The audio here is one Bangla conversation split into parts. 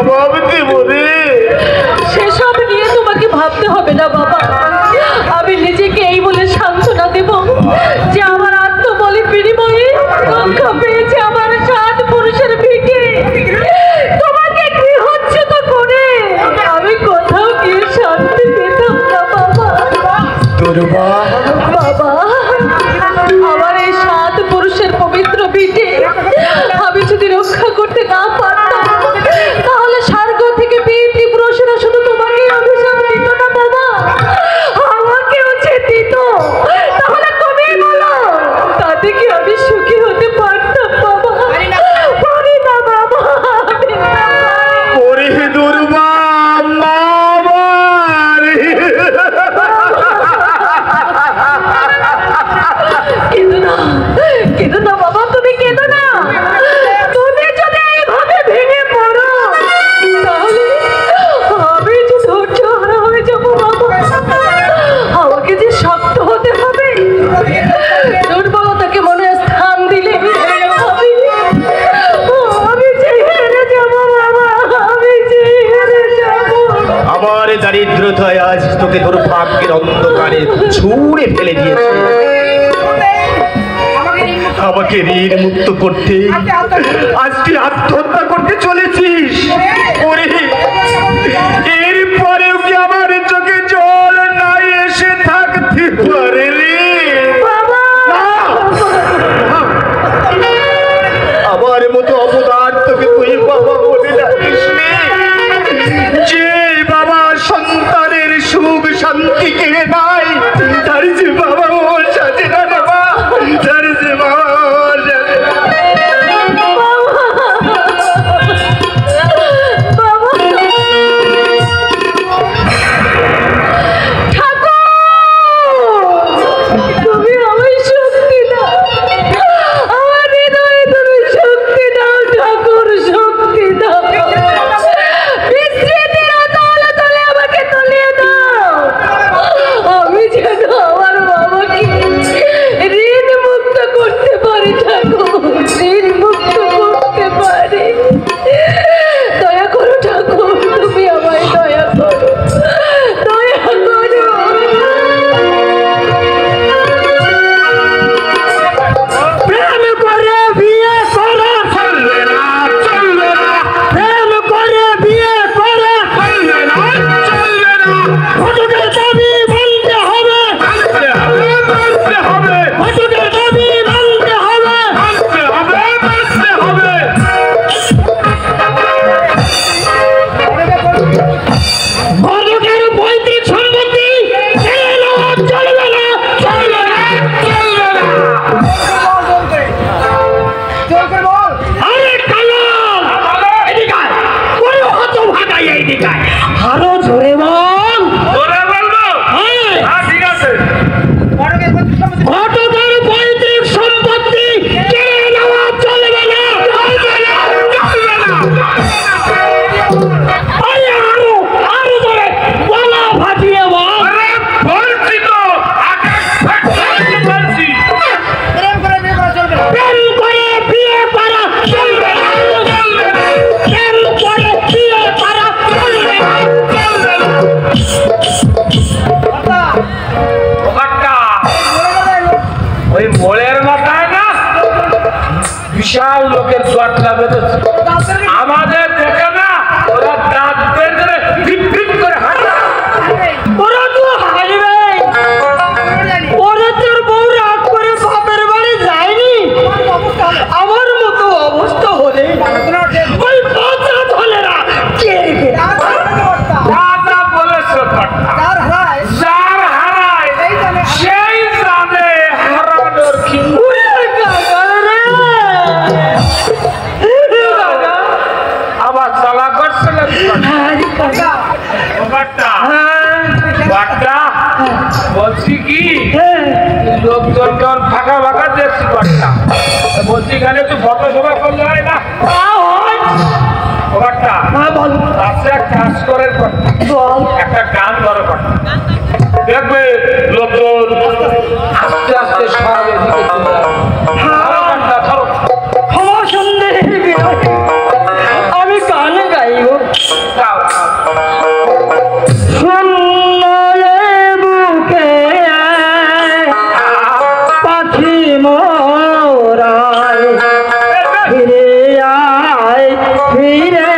জবাব দেব রে? সেসব নিয়ে তোমাকে ভাবতে হবে না বাবা। আমি নিজেকে এই বলে সান্ত্বনা দেব যে আমার আত্মবলের বিনিময়ে রক্ষা পেয়েছে আমার 7 পুরুষের ভিটে। তোমাকে গৃহচ্যুত করে আমি কোথাও গিয়ে শান্তি পেতাম না বাবা। বাবা, আমার এই 7 পুরুষের পবিত্র ভিটে আমি যদি রক্ষা করতে না পারতাম তাহলে স্বর্গ থেকে ত্রিপুরসুরা শুধু তোমাকে অভিশাপ দিত না বাবা, আমাকেও যে দিত। তাহলে তুমি বলো তাতে কি আমি সুখী হতে পারতাম বাবা? পারি না বাবা, আমি না পারি। ওরে দুর্বা কেঁদো না বাবা, তুমি কেঁদো না। তুমি যদি এইভাবে ভেঙে পড়ো তাহলে আমি যে ধৈর্যহারা হয়ে যাবো বাবা। আমাকে যে শক্ত হতে হবে, দুর্বলতাকে মনে স্থান দিলে আমি যে হেরে যাবো বাবা, আমি যে হেরে যাবো। আমার দারিদ্রতায় আজ তোকে তোর ভাগ্যের অন্ধকারে ছুঁড়ে ফেলে দিয়েছে। আমাকে ঋণ মুক্ত করতে আজকে আত্মহত্যা করতে চলেছিস। এরপরেও কি আমার চোখে জল নাই এসে থাকতে পারে রে? আমার মতো অবদান তোকে তুই বাবা বলে ডাকিস রে? যে বাবা সন্তানের সুখ শান্তি কেড়ে নাই তার যে বাবা ওর সাথে না বাবা, তার যে বাবা ওর সাথে বিশাল লোকের জটলা বেঁধেছে। আমাদের দেখে না ওরা দাঁত বের করে ভিট ভিট করে হাঁটা। ওরা তো হারবে, ওরা তোর বউ রাগ করে বাপের বাড়ি যায়নি। আমার মতো অবস্থা হলে ওই বাচ্চা ধলেরা কে দাদা বলেছে যার হারায় সেই জানে হারানোর কি। আবার চালা করছিলেন বলছি কি লোকজন ফাঁকা ফাঁকা দেখছি বাট্টা বলছি এখানে একটু ফটো সভা করলে হয় না? কাজ করে একটা গান ধরো দেখবে লোকজন আস্তে আস্তে সবে আমি গান গাইব। ফিরে আয় ফিরে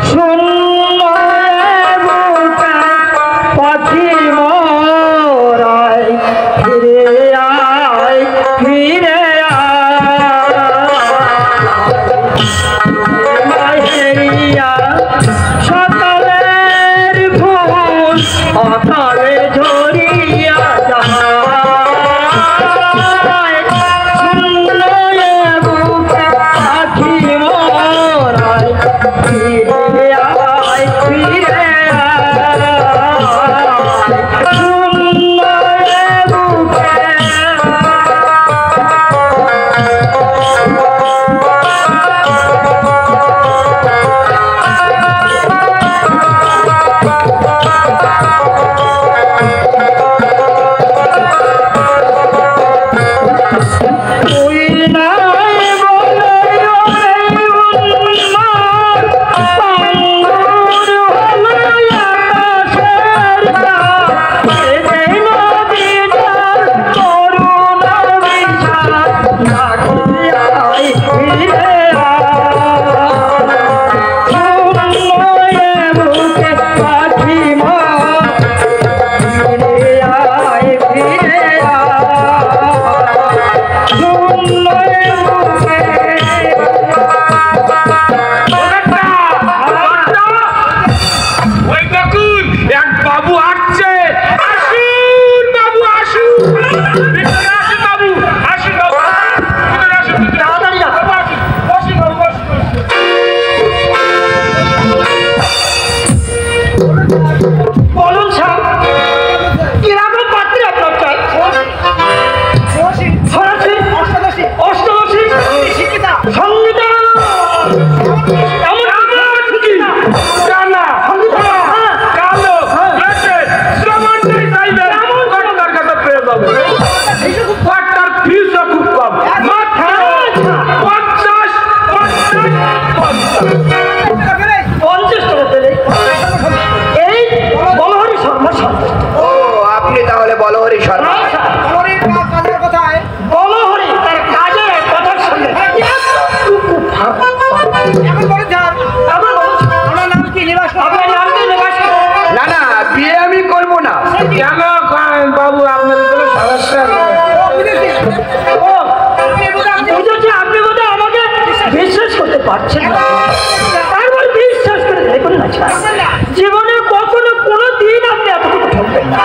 শূন্য বুকে পাখি মোরাই ফিরে আয় ফিরে সকালের ফুল অকালে ঝরিয়া যায় বুকে পাখি মোরাই ফিরে আয় ফিরে বুকে জীবনে কখনো কোনো দিন আপনি এতটুকু ঠকবেন না।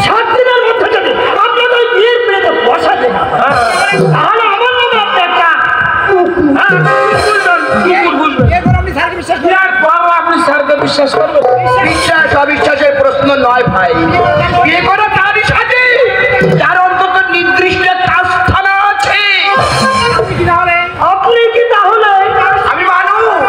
সাত দিনের মধ্যে যদি আপনাকে ওই বিয়ের প্লেটে বসাতে না তাহলে আমার নামে আপনি একটা বিশ্বাস করবেন। বিশ্বাস অবিশ্বাসের প্রশ্ন নয় ভাই, বিয়ে করা তারই সাথে যার অন্তত নির্দিষ্ট স্থানা আছে। আপনি কি তাহলে? আমি মানুষ,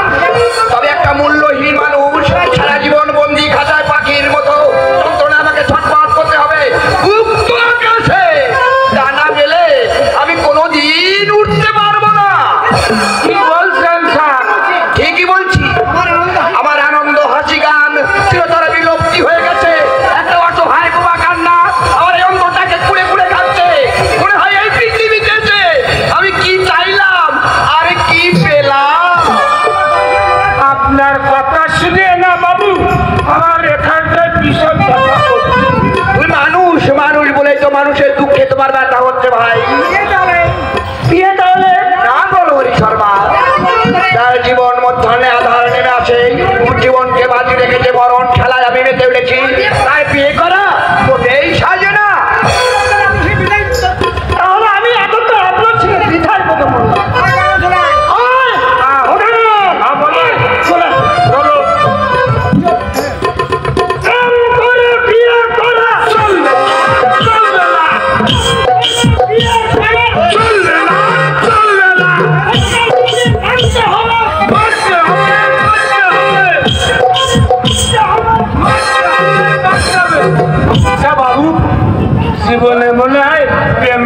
তবে একটা মূল্যহীন মানুষ। সারা জীবন বন্দি খাঁচায় পাখির মতো যন্ত্রণা আমাকে ছটফট করতে হবে মুক্ত আকাশে। জানা গেলে আমি কোনোদিন উঠতে পারবো না। কি বলছেন স্যার? ঠিকই বলছি। আমার আনন্দ হাসি গান চিরতরে বিলুপ্তি হয়ে গেছে। একটা অসহায় বোবা কান্না আমার এই অন্তরটাকে কুড়ে কুড়ে খাচ্ছে। মনে হয় এই পৃথিবীতে আমি কি চাইলাম আর কি পেলাম। আপনার কথা শুনে না বাবু আমার এখানটায় ভীষণ তুই মানুষ মানুষ বলেই তো মানুষের দুঃখে তোমার ব্যথা হচ্ছে ভাই। বিয়ে তাহলে না বলো হরি শর্মা। তার জীবন মধ্যে আধার নেমে আসে, জীবনকে বাজি রেখেছে বরণ খেলায় আমি মেতে উঠেছি। তাই বিয়ে করা মোটেই সাজে না। তাহলে আমি এখন তো আপনার ছেলে বৃথার মতো বললাম। জীবনে মনে হয় প্রেম